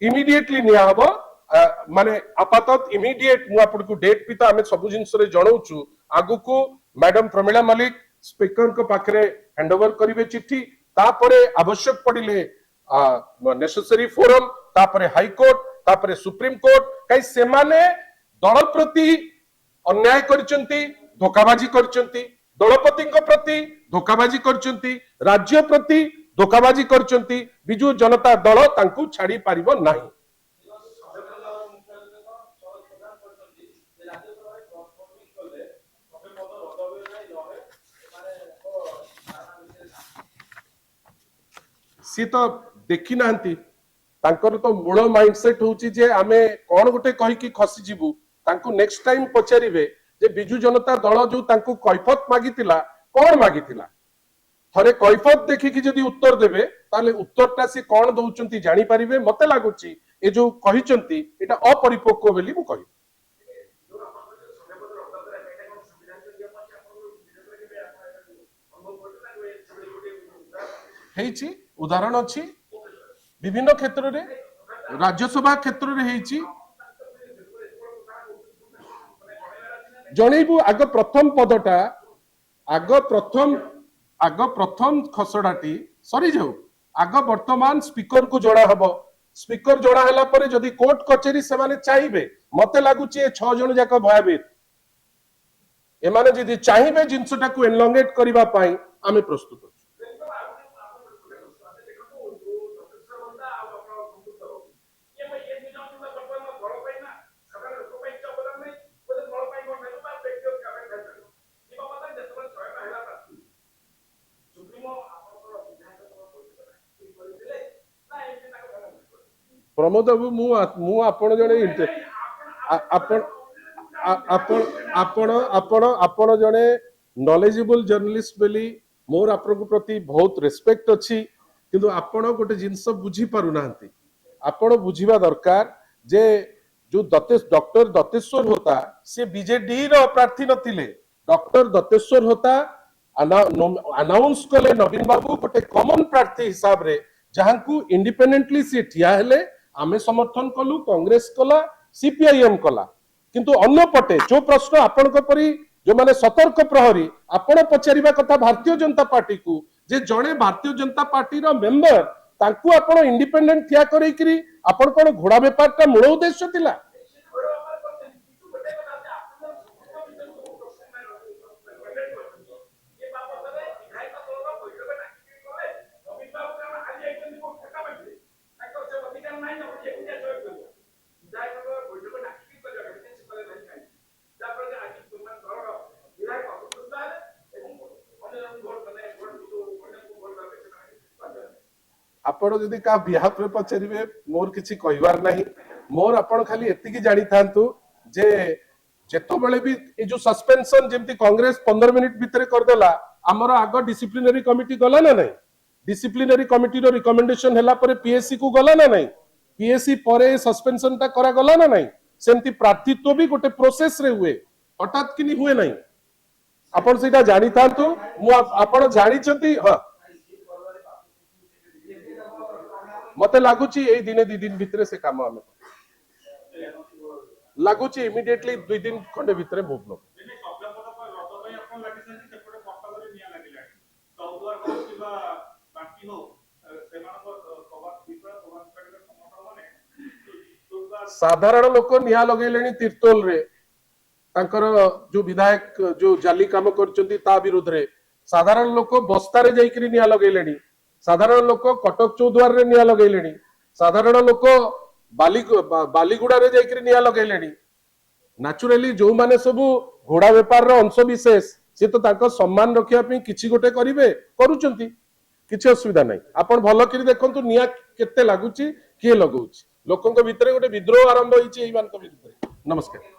Immediately निया हबो माने आपातत इमिडिएट मु आपको डेट भी तो आमे सब जिंस रे जणाउछु आगु को मैडम प्रमिला मलिक स्पीकर को पाखरे हैंडओवर करिवे चिट्ठी तापरे आवश्यक पड़िले नेसेसरी फोरम तापरे हाई कोर्ट तापरे सुप्रीम कोर्ट कई से माने दल प्रति अन्याय करचंती धोखाबाजी करचंती दलपति प्रति धोखाबाजी करचंती राज्य प्रति धोखाबाजी करचंती बिजु जनता दल तांकु छाड़ी पारिबो नाही। सी तो देखी नांती तांकर तो मूल माइंडसेट होची जे आमे कोन गोटे कहि कि खसी जीवु तांकु नेक्स्ट टाइम पचारिबे जे बिजु जनता दल जो तांकु कैफत मागितिला कोन मागितिला थरे कैफत देखि कि जदी उत्तर देबे ताले उत्तरटा से कोन दउचंती जानि परिबे मते लागुची ए जो कहिचंती एटा अपरिपक्व बेली मु कहि हेची उदाहरण अछि विभिन्न क्षेत्र रे राज्यसभा क्षेत्र रे हेची जणैबु आग प्रथम पदटा आग प्रथम खसड़ाटी सरी जाऊ आग वर्तमान स्पीकर को जोड़ा हबो स्पीकर जोड़ा हला परे जदी कोर्ट कचेरी से माने चाहिबे मते लागुची ए 6 जण जाक भयाबीत ए माने जदी चाहिबे जिंसटा को एनलोंगेट करिबा पई आमे प्रस्तुत प्रमोद बाबू मु आपण जने आपण आपण आपण आपण जने नॉलेजेबल जर्नलिस्ट बेली मोर आपन प्रति बहुत रेस्पेक्ट अछि किंतु आपण गोटे जिंस बुझी पारु नांती आपण बुझीबा दरकार जे जो डॉक्टर दत्तेश्वर होता से बीजेडी रो प्रार्थी नथिले डॉक्टर दत्तेश्वर होता अनाउंस कले नवीन बाबू गोटे कॉमन प्रार्थी हिसाब रे जहां को इंडिपेंडेंटली से ठिया हेले आमे समर्थन कलु कांग्रेस कला सीपीआईएम कला किंतु अन्य पटे जो प्रश्न आपण को परी जो माने सतर्क प्रहरी आपण पचारिबा कथा भारतीय जनता पार्टी को जे जणे भारतीय जनता पार्टी रो मेंबर तांकु आपण इंडिपेंडेंट ठिया करैकरी आपण कोन घोड़ा व्यापार का मूल उद्देश्य थिला आपण जदि का बिहाफ रे पचरिबे मोर किछि कहिवार नाही मोर आपण खाली एतिकी जानि थांतु जे जेतो बेले भी ए जो सस्पेंशन जेमति कांग्रेस 15 मिनिट भितरे कर देला हमर आगो डिसिप्लिनरी कमिटी गला ना नहीं डिसिप्लिनरी कमिटी रो रिकमेंडेशन हला परे पीएससी को गला ना नहीं पीएससी परे सस्पेंशन ता करा गला ना नहीं सेमति प्रार्थित्व भी गोटे प्रोसेस रे हुए हठात किनी हुए नहीं आपण सेटा जानि थांतु मु आपण जानि छथि हां मते लागुची ए दिने 2 दिन भितरे से काम आमे लागुची इमिडिएटली 2 दिन खंडे भितरे मूव नो साधारण लोक निया लगेलेनी तीर्थोल रे तांकर जो विधायक जो जाली काम करचंती ता विरुद्ध रे साधारण लोक बस्ता रे जाईकरी निया लगेलेनी साधारण लोक कटक चौद्वार रे निया लगेलेनी साधारण लोक बालीगुड़ा रे जाईकरी निया लगेलेनी नेचुरली जो माने सब घोड़ा व्यापार रो अंश विशेष से तो ताको सम्मान रखिया पे किछि गोटे करिवे करूचंती किछि असुविधा नाही आपण भलो करी देखंतु निया केते लागुची के लगौची लोकन को भितरे गोटे विद्रोह आरंभ होईची एई मान को विरुद्ध। नमस्कार।